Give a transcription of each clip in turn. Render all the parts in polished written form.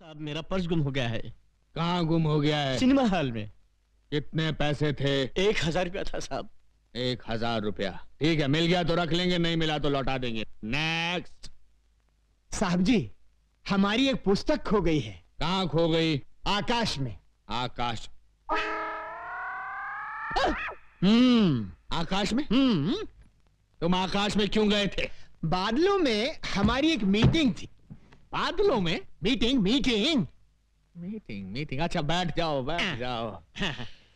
साहब मेरा पर्स गुम हो गया है। कहाँ गुम हो गया है? सिनेमा हॉल में। कितने पैसे थे? 1000 रुपया था साहब। 1000 रुपया, ठीक है, मिल गया तो रख लेंगे, नहीं मिला तो लौटा देंगे। नेक्स्ट। साहब जी, हमारी एक पुस्तक खो गई है। कहाँ खो गई? आकाश में। आकाश? आकाश में? तुम आकाश में क्यों गए थे? बादलों में हमारी एक मीटिंग थी। बादलों में? मीटिंग मीटिंग मीटिंग मीटिंग, अच्छा बैठ जाओ बैठ जाओ।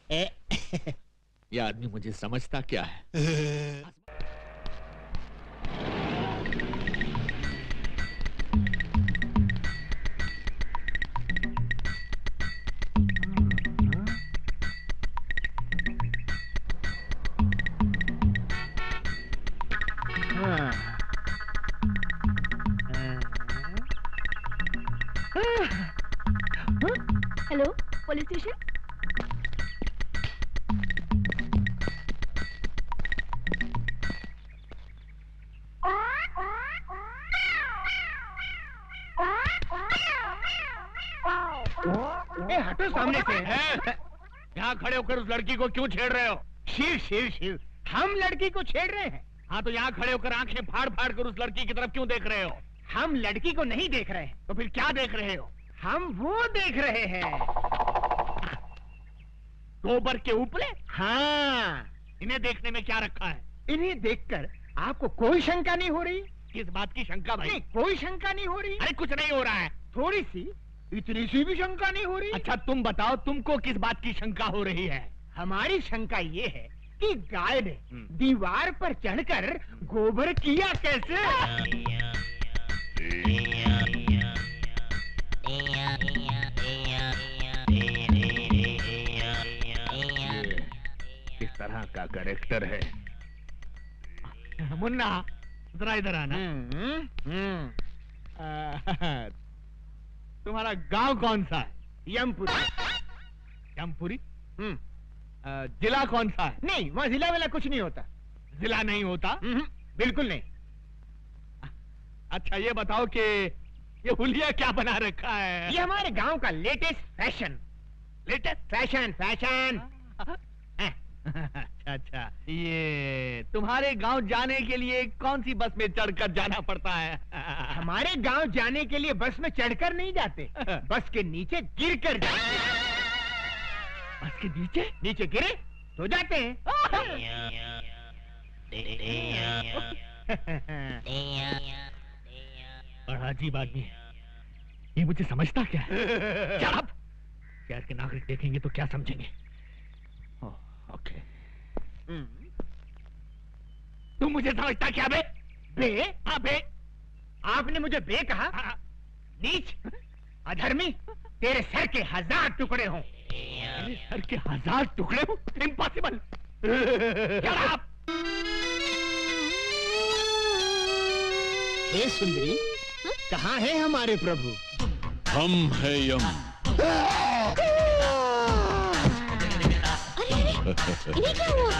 ये आदमी मुझे समझता क्या है? Hello, police station. हटो सामने से। यहाँ खड़े होकर उस लड़की को क्यों छेड़ रहे हो? शिव शिव शिव, हम लड़की को छेड़ रहे हैं। हाँ तो यहाँ खड़े होकर आंखें फाड़ फाड़ कर उस लड़की की तरफ क्यों देख रहे हो? हम लड़की को नहीं देख रहे हैं। तो फिर क्या देख रहे हो? हम वो देख रहे हैं। गोबर के उपले? हाँ। इन्हें देखने में क्या रखा है? इन्हें देखकर आपको कोई शंका नहीं हो रही? किस बात की शंका भाई? नहीं, कोई शंका नहीं हो रही। अरे कुछ नहीं हो रहा है। थोड़ी सी, इतनी सी भी शंका नहीं हो रही। अच्छा तुम बताओ, तुमको किस बात की शंका हो रही है? हमारी शंका ये है कि गाय ने दीवार पर चढ़कर गोबर किया कैसे? किस तरह का कैरेक्टर है? मुन्ना जरा इधर आना। तुम्हारा गांव कौन सा है? यमपुरी। यमपुरी? जिला कौन सा है? नहीं, वहाँ जिला वाला कुछ नहीं होता। जिला नहीं होता? बिल्कुल नहीं। अच्छा ये बताओ कि ये हुलिया क्या बना रखा है? ये हमारे गांव का latest fashion. Latest fashion fashion. अच्छा अच्छा, ये तुम्हारे गांव जाने के लिए कौन सी बस में चढ़कर जाना पड़ता है? हमारे गांव जाने के लिए बस में चढ़कर नहीं जाते, बस के नीचे गिरकर जाते। बस के नीचे? नीचे गिरे तो जाते हैं। बड़ा अजीब आदमी है ये, मुझे समझता क्या है? शराब! शहर के नागरिक देखेंगे तो क्या समझेंगे? ओके। तुम मुझे समझता क्या बे? बे? हाँ बे। आपने मुझे बे कहा? नीच, अधर्मी, तेरे सर के 1000 टुकड़े हों। मेरे सर के 1000 टुकड़े हों? इम्पॉसिबल। शराब! हे सुंदरी, कहाँ है हमारे प्रभु? हम है यम। इन्हें क्या हुआ?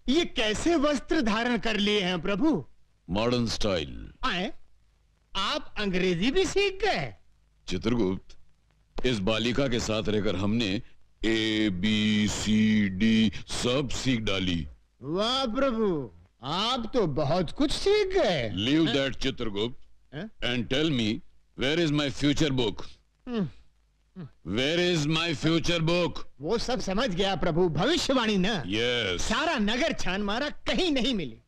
ये कैसे वस्त्र धारण कर लिए हैं प्रभु? Modern style. आए? आप अंग्रेजी भी सीख गए? चित्रगुप्त, इस बालिका के साथ रहकर हमने ABCD सब सीख डाली। वाह प्रभु, आप तो बहुत कुछ सीख गए। Leave that Chitragupta and tell me, where is my future book? Where is my future book? वो सब समझ गया प्रभु, भविष्यवाणी ना। यस। सारा नगर छान मारा, कहीं नहीं मिली।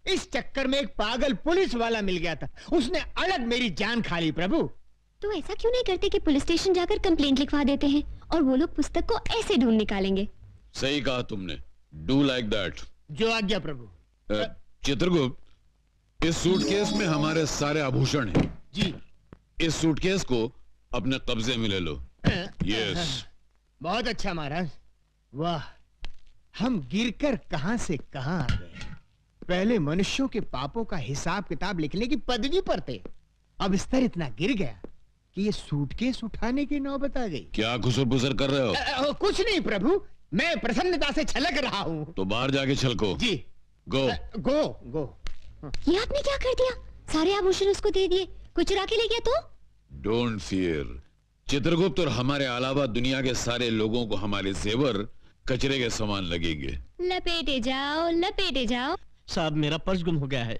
इस चक्कर में एक पागल पुलिस वाला मिल गया था, उसने अलग मेरी जान खा ली प्रभु। तो ऐसा क्यों नहीं करते कि पुलिस स्टेशन जाकर कंप्लेंट लिखवा देते हैं और वो लोग पुस्तक को ऐसे ढूंढ निकालेंगे? सही कहा तुमने, डू लाइक दैट। जो आज्ञा प्रभु। चित्रगुप्त, इस सूटकेस में हमारे सारे आभूषण हैं। जी। इस सूटकेस को अपने कब्जे में ले लो। यस। बहुत अच्छा महाराज। वाह, हम गिरकर कहां से कहां आ गए। पहले मनुष्यों के पापों का हिसाब किताब लिखने की पदवी पर थे, अब स्तर इतना गिर गया कि ये सूटकेस उठाने की नौबत आ गई। क्या खुसर पुसर कर रहे हो? कुछ नहीं प्रभु, मैं प्रसन्नता से छलक रहा हूँ। तो बाहर जाके छलको। जी। गो गो गो। ये आपने क्या कर दिया? सारे आभूषण उसको दे दिए, कोई चुरा के ले गया तो? डोंट फियर चित्रगुप्त, और हमारे अलावा दुनिया के सारे लोगों को हमारे जेवर कचरे के समान लगेंगे। लपेटे जाओ, लपेटे जाओ। साहब मेरा पर्स गुम हो गया है।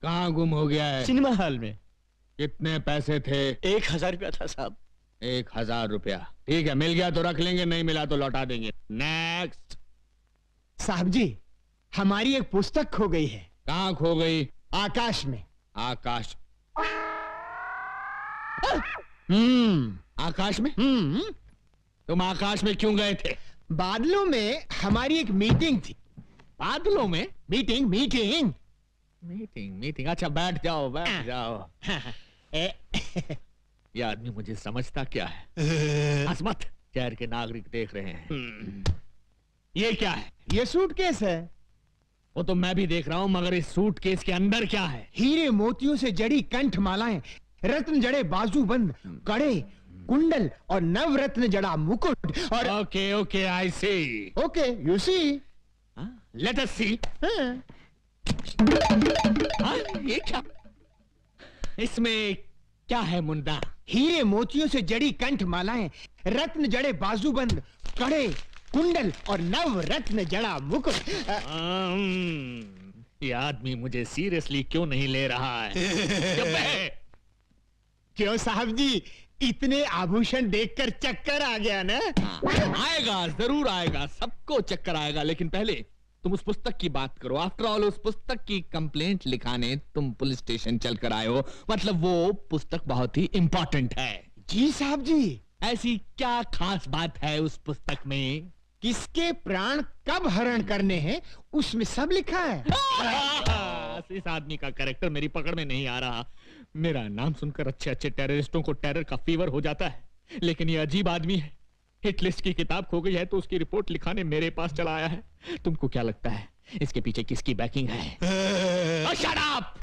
कहाँ गुम हो गया है? सिनेमा हॉल में। कितने पैसे थे? 1000 रुपया था साहब। 1000 रुपया, ठीक है, मिल गया तो रख लेंगे, नहीं मिला तो लौटा देंगे। नेक्स्ट। साहब जी, हमारी एक पुस्तक खो गई है। कहाँ खो गई? आकाश में। आकाश? आकाश में? तुम आकाश में क्यों गए थे? बादलों में हमारी एक मीटिंग थी। बादलों में? Meeting meeting meeting. अच्छा बैठ जाओ, बैठ जाओ। ये आदमी मुझे समझता क्या है? हंस मत, शहर के नागरिक देख रहे हैं। ये क्या है? ये सूटकेस है। वो तो मैं भी देख रहा हूँ, मगर इस सूटकेस के अंदर क्या है? हीरे मोतियों से जड़ी कंठ मालाएं, रत्न जड़े बाजूबंद, कड़े, कुंडल और नवरत्न जड़ा मुकुट और okay okay, I see. Okay you see. Let us see. ये क्या? इसमें क्या है मुन्ना? हीरे मोतियों से जड़ी कंठ मालाएं, रत्न जड़े बाजूबंद, कड़े, कुंडल और नवरत्न जड़ा मुकुट। ये आदमी मुझे सीरियसली क्यों नहीं ले रहा है? क्यों साहब जी, इतने आभूषण देखकर चक्कर आ गया ना? आएगा, जरूर आएगा, सबको चक्कर आएगा, लेकिन पहले तुम उस पुस्तक की बात करो। आफ्टर ऑल उस पुस्तक की कंप्लेंट लिखाने तुम पुलिस स्टेशन चलकर आए हो, मतलब वो पुस्तक बहुत ही इंपॉर्टेंट है। जी साहब जी। ऐसी क्या खास बात है उस पुस्तक में? किसके प्राण कब हरण करने हैं उसमें सब लिखा है। इस आदमी का कैरेक्टर मेरी पकड़ में नहीं आ रहा। मेरा नाम सुनकर अच्छे अच्छे टेररिस्टों को टेरर का फीवर हो जाता है, लेकिन ये अजीब आदमी है। हिट लिस्ट की किताब खो गई है तो उसकी रिपोर्ट लिखाने मेरे पास चला आया है। तुमको क्या लगता है इसके पीछे किसकी बैकिंग है? Shut up!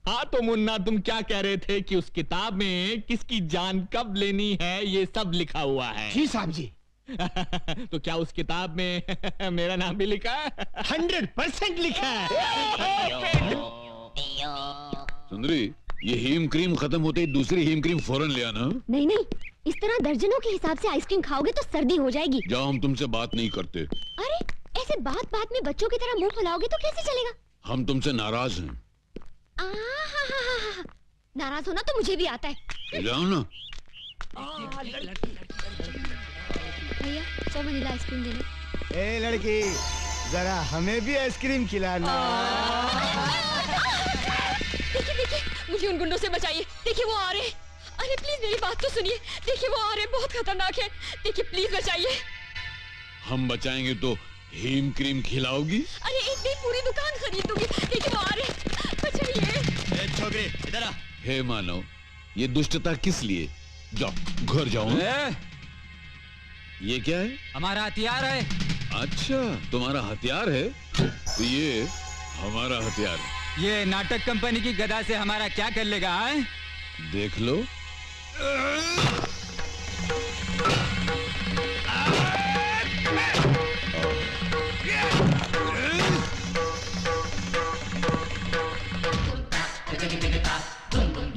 हाँ तो मुन्ना, तुम क्या कह रहे थे कि उस किताब में किसकी जान कब लेनी है ये सब लिखा हुआ है? जी साहब जी। तो क्या उस किताब में मेरा नाम भी लिखा है? 100% लिखा है। सुंदरी, ये हीम क्रीम खत्म होते ही दूसरी हीम क्रीम फौरन ले आना। नहीं नहीं, इस तरह दर्जनों के हिसाब से आइसक्रीम खाओगे तो सर्दी हो जाएगी। जाओ, हम तुमसे बात नहीं करते। अरे ऐसे बात बात में बच्चों की तरह मुंह फुलाओगे तो कैसे चलेगा? हम तुमसे नाराज हैं। नाराज होना तो मुझे भी आता है। जाओ ना। भैया 100 वनीला आइसक्रीम दे दो। ए लड़की, जरा हमें भी आइसक्रीम खिलाना। देखिए देखिए, मुझे उन गुंडों से बचाइए। देखिए वो आ रहे हैं। अरे प्लीज मेरी बात तो सुनिए। देखिए वो आ रहे हैं, बहुत खतरनाक है। देखिए प्लीज बचाइए। हम बचाएंगे तो हीम क्रीम खिलाओगी? अरे एक दिन पूरी दुकान खरीद दूंगी। देखिए वो आ रहे हैं, बचाइए। छोकरे इधर आ। हे मानव, ये दुष्टता किस लिए? जाओ, घर जाओ। ये क्या है? हमारा हथियार है। अच्छा, तुम्हारा हथियार है? तो ये हमारा हथियार है। ये नाटक कंपनी की गदा से हमारा क्या कर लेगा? है? देख लो।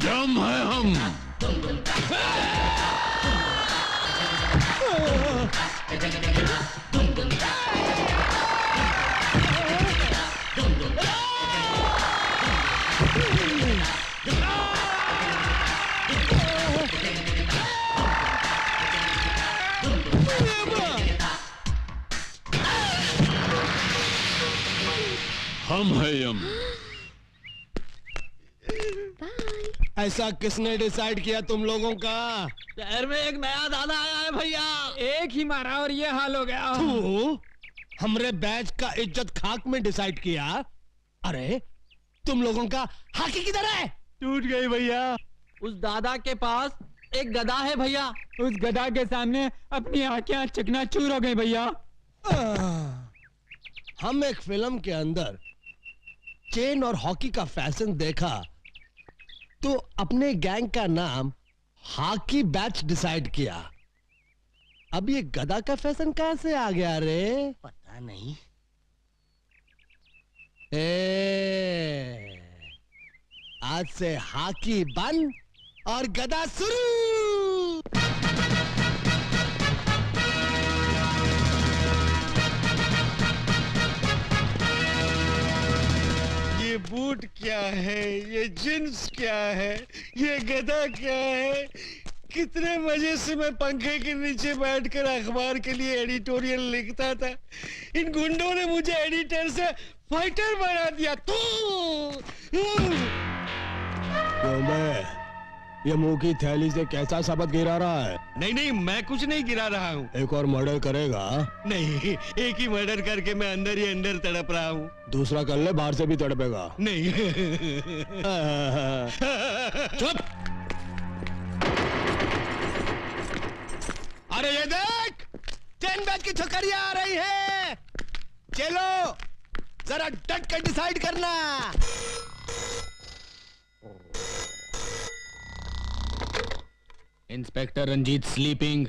यम है हम। हम है यम। ऐसा किसने डिसाइड किया तुम लोगों का? शहर में एक नया दादा आया है भैया, एक ही मारा और ये हाल हो गया। हमरे बैच का इज्जत खाक में डिसाइड किया। अरे तुम लोगों का हाकी किधर है? टूट गई भैया। उस दादा के पास एक गदा है भैया, उस गदा के सामने अपनी आंखें चकनाचूर हो गई भैया। हम एक फिल्म के अंदर चेन और हॉकी का फैशन देखा तो अपने गैंग का नाम हॉकी बैच डिसाइड किया। अब ये गदा का फैशन कहां से आ गया रे? पता नहीं। आज से हॉकी बंद और गदा शुरू। ये बूट क्या है, ये जींस क्या है, ये गधा क्या है। कितने मजे से मैं पंखे के नीचे बैठकर अखबार के लिए एडिटोरियल लिखता था। इन गुंडों ने मुझे एडिटर से फाइटर बना दिया। ये मुंह की थैली से कैसा शब्द गिरा रहा है? नहीं नहीं, मैं कुछ नहीं गिरा रहा हूँ। एक और मर्डर करेगा? नहीं, एक ही मर्डर करके मैं अंदर ही अंदर तड़प रहा हूँ। दूसरा कर ले, बाहर से भी तड़पेगा। नहीं। चुप। अरे ये देख, 10 बैग की छोकरियां आ रही है। चलो जरा डट कर डिसाइड करना। Inspector Ranjit sleeping.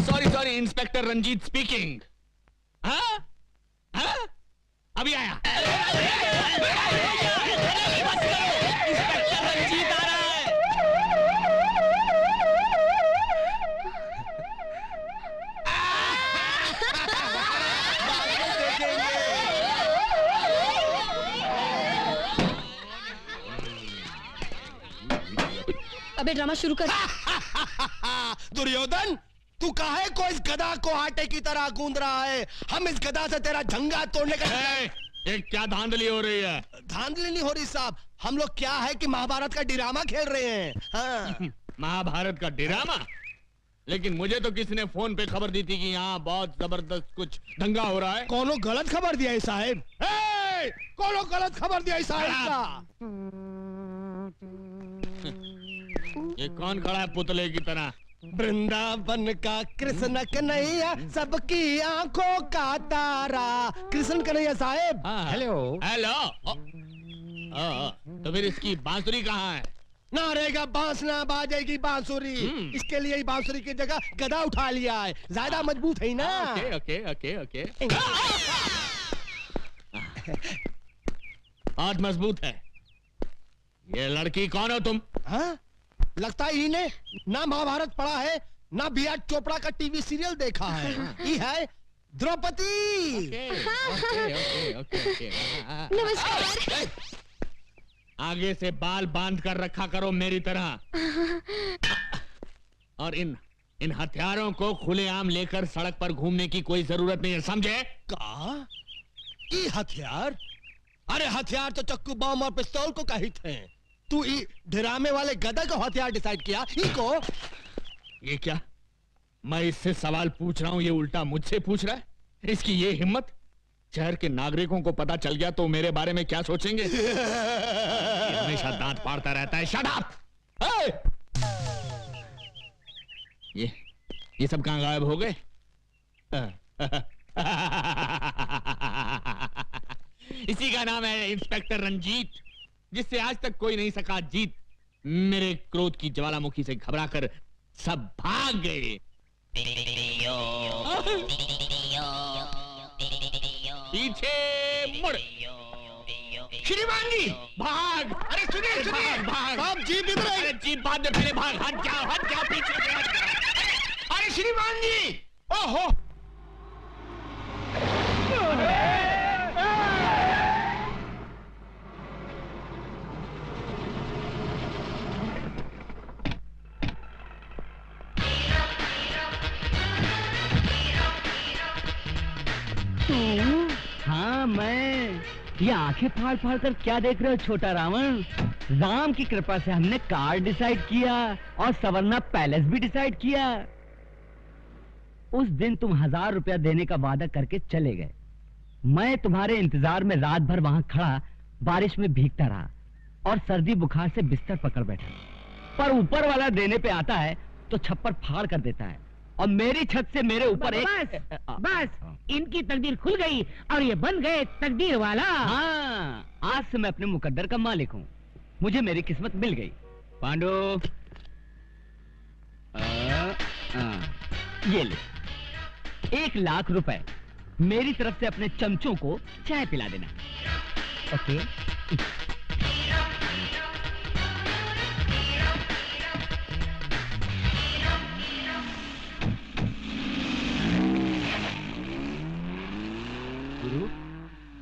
Sorry, inspector Ranjit speaking. हाँ? अभी आया। इंस्पेक्टर रंजीत आ रहा है। अबे ड्रामा शुरू कर। दुर्योधन, तू काहे को इस गधा को आटे की तरह गूंद रहा है? हम इस गधा से तेरा झंगा तोड़ने का। ये क्या धांधली हो रही है? धांधली नहीं हो रही साहब, हम लोग क्या है कि महाभारत का ड्रामा खेल रहे हैं। हाँ। महाभारत का ड्रामा? लेकिन मुझे तो किसी ने फोन पे खबर दी थी कि यहाँ बहुत जबरदस्त कुछ दंगा हो रहा है। कोनो गलत खबर दिया है साहब। कोनो गलत खबर दिया है साहब। ये कौन खड़ा है पुतले की तरह? वृंदावन का कृष्ण कन्हैया, सबकी आंखों का तारा। कृष्ण कन्हैया साहब। हेलो। तो फिर इसकी बांसुरी कहाँ है? ना रहेगा बांस ना बाजेगी बांसुरी। इसके लिए ही बांसुरी की जगह गदा उठा लिया है, ज्यादा मजबूत है ना। ओके। आज मजबूत है। ये लड़की कौन हो तुम? हाँ? लगता है इन्हें ना महाभारत पढ़ा है, ना बी आर चोपड़ा का टीवी सीरियल देखा है। ये है द्रौपदी। ओके। नमस्कार। आगे से बाल बांध कर रखा करो मेरी तरह। और इन हथियारों को खुलेआम लेकर सड़क पर घूमने की कोई जरूरत नहीं है, समझे? का? ये हथियार? अरे हथियार तो चक्कू, बम और पिस्तौल को कहित हैं। तू ड्रामे वाले गधा को हथियार डिसाइड किया? इको? ये क्या? मैं इससे सवाल पूछ रहा हूं, ये उल्टा मुझसे पूछ रहा है। इसकी ये हिम्मत! शहर के नागरिकों को पता चल गया तो मेरे बारे में क्या सोचेंगे? ये हमेशा दांत फाड़ता रहता है। Shut up! ये सब कहां गायब हो गए? इसी का नाम है इंस्पेक्टर रंजीत, जिससे आज तक कोई नहीं सका जीत। मेरे क्रोध की ज्वालामुखी से घबराकर सब भाग गए। पीछे मुड़। श्रीमान जी भाग! अरे सुनिए, भाग! आप जीप इधर अरे जीप बाद में, पहले भाग। हट जाओ पीछे से हट जाओ। अरे श्रीमान जी! ओहो! हाँ मैं। ये आंखें फाड़ फाड़ कर क्या देख रहे हो छोटा रावण? राम की कृपा से हमने कार डिसाइड किया और सवर्णा पैलेस भी डिसाइड किया। उस दिन तुम 1000 रुपया देने का वादा करके चले गए। मैं तुम्हारे इंतजार में रात भर वहां खड़ा बारिश में भीगता रहा और सर्दी बुखार से बिस्तर पकड़ बैठा। पर ऊपर वाला देने पे आता है तो छप्पर फाड़ कर देता है और मेरी छत से मेरे ऊपर बस इनकी तकदीर खुल गई और ये बन गए तकदीर वाला। हाँ, आज से मैं अपने मुकद्दर का मालिक हूँ। मुझे मेरी किस्मत मिल गई। पांडु, ये ले 1 लाख रुपए। मेरी तरफ से अपने चमचों को चाय पिला देना। ओके।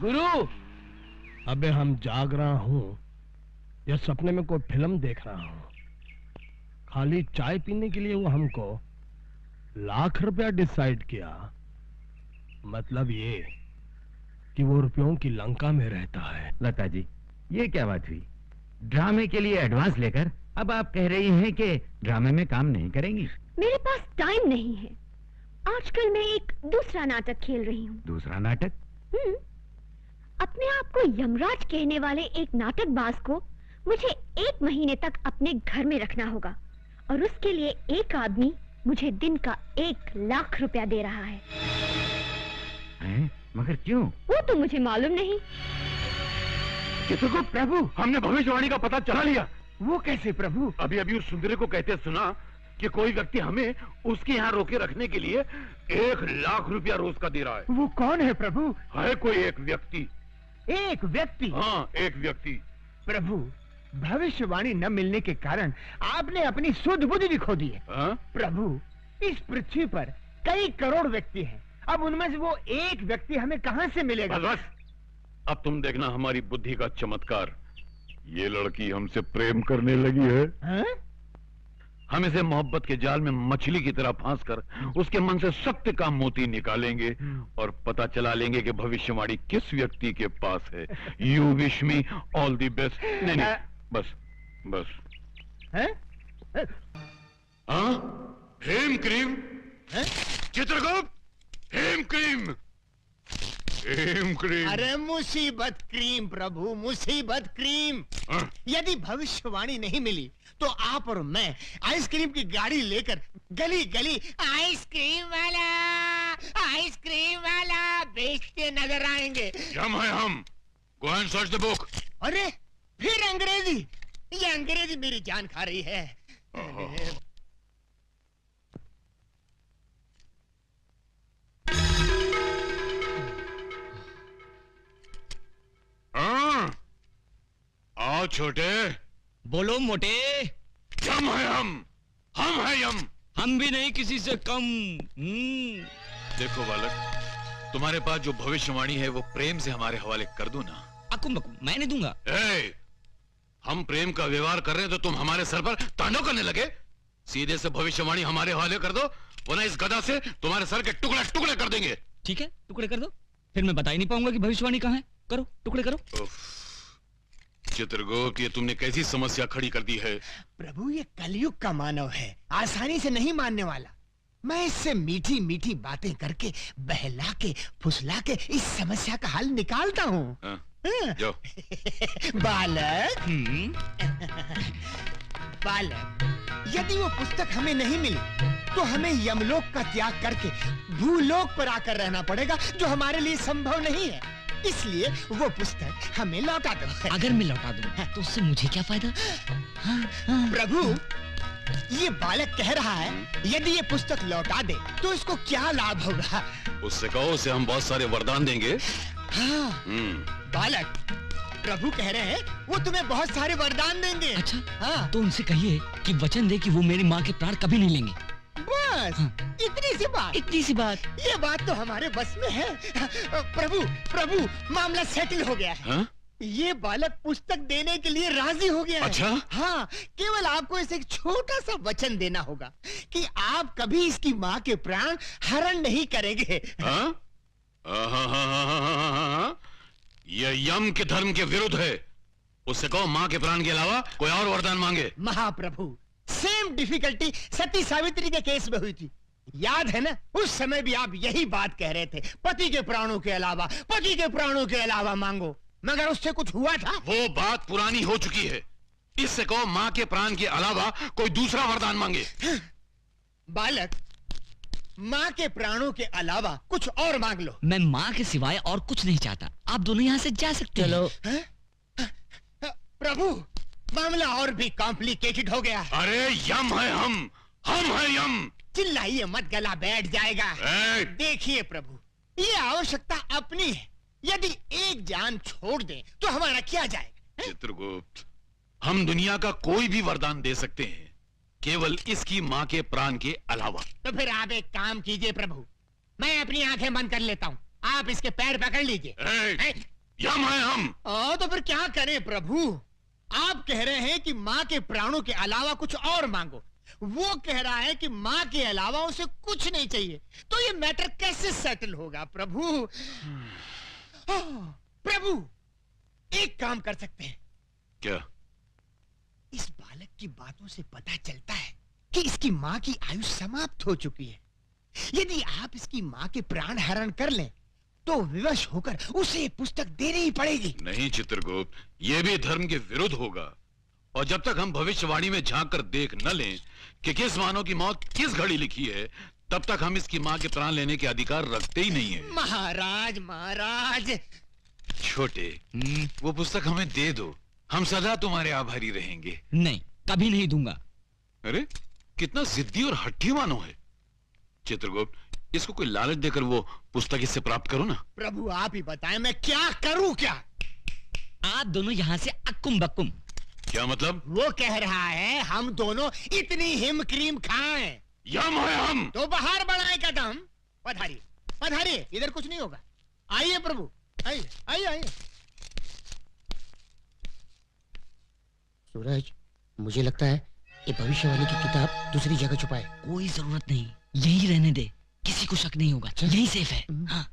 गुरु, अबे हम जाग रहा हूँ या सपने में कोई फिल्म देख रहा हूँ? खाली चाय पीने के लिए वो हमको लाख रुपया डिसाइड किया। मतलब ये कि वो रुपयों की लंका में रहता है। लता जी, ये क्या बात हुई? ड्रामे के लिए एडवांस लेकर अब आप कह रही हैं कि ड्रामे में काम नहीं करेंगी? मेरे पास टाइम नहीं है। आजकल मैं एक दूसरा नाटक खेल रही हूँ। दूसरा नाटक? अपने आप को यमराज कहने वाले एक नाटकबाज को मुझे 1 महीने तक अपने घर में रखना होगा और उसके लिए एक आदमी मुझे दिन का 1 लाख रुपया दे रहा है। हैं? मगर क्यों? वो तो मुझे मालूम नहीं। चित्रगुप्त प्रभु, हमने भविष्यवाणी का पता चला लिया। वो कैसे प्रभु? अभी अभी उस सुंदरी को कहते सुना कि कोई व्यक्ति हमें उसके यहाँ रोके रखने के लिए 1 लाख रुपया रोज का दे रहा है। वो कौन है प्रभु? है कोई एक व्यक्ति। एक व्यक्ति? हाँ, एक व्यक्ति। प्रभु, भविष्यवाणी न मिलने के कारण आपने अपनी सुध बुद्धि भी खो दी है। प्रभु, इस पृथ्वी पर कई करोड़ व्यक्ति हैं। अब उनमें से वो एक व्यक्ति हमें कहां से मिलेगा? बस, अब तुम देखना हमारी बुद्धि का चमत्कार। ये लड़की हमसे प्रेम करने लगी है। हम इसे मोहब्बत के जाल में मछली की तरह फांसकर उसके मन से सत्य का मोती निकालेंगे और पता चला लेंगे कि भविष्यवाणी किस व्यक्ति के पास है। You wish me all the best. नहीं, बस बस। हाँ, हेम क्रीम। चित्रगुप्त, हेम क्रीम, हेम क्रीम। अरे मुसीबत क्रीम प्रभु, मुसीबत क्रीम। यदि भविष्यवाणी नहीं मिली तो आप और मैं आइसक्रीम की गाड़ी लेकर गली गली आइसक्रीम वाला बेचते नजर आएंगे। हम है हम। Go and search the book. अरे फिर अंग्रेजी? ये अंग्रेजी मेरी जान खा रही है। आओ छोटे। बोलो मोटे। यम है हम है यम। हम भी नहीं किसी से कम। देखो बालक, तुम्हारे पास जो भविष्यवाणी है वो प्रेम से हमारे हवाले कर दो ना। अकुम मैं नहीं दूंगा। हम प्रेम का व्यवहार कर रहे हैं तो तुम हमारे सर पर तांडव करने लगे। सीधे से भविष्यवाणी हमारे हवाले कर दो, वरना इस गदा से तुम्हारे सर के टुकड़े टुकड़े कर देंगे। ठीक है, टुकड़े कर दो, फिर मैं बता ही नहीं पाऊंगा कि भविष्यवाणी कहाँ है। करो, टुकड़े करो। चित्रगुप्त, ये तुमने कैसी समस्या खड़ी कर दी है। प्रभु, ये कलयुग का मानव है, आसानी से नहीं मानने वाला। मैं इससे मीठी मीठी बातें करके बहला के फुसला के इस समस्या का हल निकालता हूँ। जाओ। बालक, बालक, यदि वो पुस्तक हमें नहीं मिली तो हमें यमलोक का त्याग करके भूलोक पर आकर रहना पड़ेगा, जो हमारे लिए संभव नहीं है। इसलिए वो पुस्तक हमें लौटा दो। अगर मैं लौटा दूं तो उससे मुझे क्या फायदा? प्रभु, ये बालक कह रहा है यदि ये पुस्तक लौटा दे तो इसको क्या लाभ होगा? उससे कहो, उसे हम बहुत सारे वरदान देंगे। हाँ, बालक, प्रभु कह रहे हैं वो तुम्हें बहुत सारे वरदान देंगे। अच्छा, हाँ। तो उनसे कहिए कि वचन दे कि वो मेरी माँ के प्राण कभी नहीं लेंगे। बस इतनी सी बात। इतनी सी बात? ये बात तो हमारे बस में है। प्रभु, प्रभु, मामला सेटल हो गया है। ये बालक पुस्तक देने के लिए राजी हो गया है। अच्छा? हाँ, केवल आपको इसे एक छोटा सा वचन देना होगा कि आप कभी इसकी माँ के प्राण हरण नहीं करेंगे। ये यम के धर्म के विरुद्ध है। उससे कहो माँ के प्राण के अलावा कोई और वरदान मांगे। महाप्रभु, सेम डिफिकल्टी सती सावित्री के केस में हुई थी, याद है ना? उस समय भी आप यही बात कह रहे थे, पति के प्राणों के अलावा, पति के प्राणों के अलावा मांगो, मगर उससे कुछ हुआ था? वो बात पुरानी हो चुकी है। इससे कहो माँ के प्राण के अलावा कोई दूसरा वरदान मांगे। बालक, माँ के प्राणों के अलावा कुछ और मांग लो। मैं माँ के सिवाय और कुछ नहीं चाहता। आप दोनों यहाँ से जा सकते हैं। प्रभु, मामला और भी कॉम्प्लिकेटेड हो गया। अरे यम है हम है यम। चिल्लाइए मत, गला बैठ जाएगा। देखिए प्रभु, ये आवश्यकता अपनी है, यदि एक जान छोड़ दें तो हमारा क्या जाएगा? चित्रगुप्त, हम दुनिया का कोई भी वरदान दे सकते हैं, केवल इसकी माँ के प्राण के अलावा। तो फिर आप एक काम कीजिए प्रभु, मैं अपनी आंखें बंद कर लेता हूँ, आप इसके पैर पकड़ लीजिए। यम है हम। तो फिर क्या करें प्रभु? आप कह रहे हैं कि माँ के प्राणों के अलावा कुछ और मांगो, वो कह रहा है कि माँ के अलावा उसे कुछ नहीं चाहिए, तो ये मैटर कैसे सेटल होगा प्रभु? प्रभु, एक काम कर सकते हैं। क्या? इस बालक की बातों से पता चलता है कि इसकी माँ की आयु समाप्त हो चुकी है। यदि आप इसकी माँ के प्राण हरण कर लें तो विवश होकर उसे पुस्तक देनी ही पड़ेगी। नहीं चित्रगुप्त, ये भी धर्म के विरुद्ध होगा, और जब तक हम भविष्यवाणी में झांक कर देख न लें कि किस मानव की मौत किस घड़ी लिखी है, तब तक हम इसकी माँ के प्राण लेने के अधिकार रखते ही नहीं है। महाराज महाराज। छोटे, वो पुस्तक हमें दे दो, हम सदा तुम्हारे आभारी रहेंगे। नहीं, कभी नहीं दूंगा। अरे कितना जिद्दी और हट्टी मानो है। चित्रगुप्त, इसको कोई लालच देकर वो पुस्तक इससे प्राप्त करो ना। प्रभु आप ही बताएं, मैं क्या करूं? क्या आप दोनों यहाँ से अक्कुम बक्कुम। क्या मतलब? वो कह रहा है हम दोनों इतनी हिम क्रीम खाएं। यम है हम। तो बाहर बढ़ाए कदम। पधारिए पधारिए, इधर कुछ नहीं होगा। आइए प्रभु, आइए आइए आइए। सूरज, मुझे लगता है ये भविष्यवाणी की किताब दूसरी जगह छुपाए। कोई जरूरत नहीं, यही रहने दे, किसी को शक नहीं होगा, यही सेफ है। हाँ।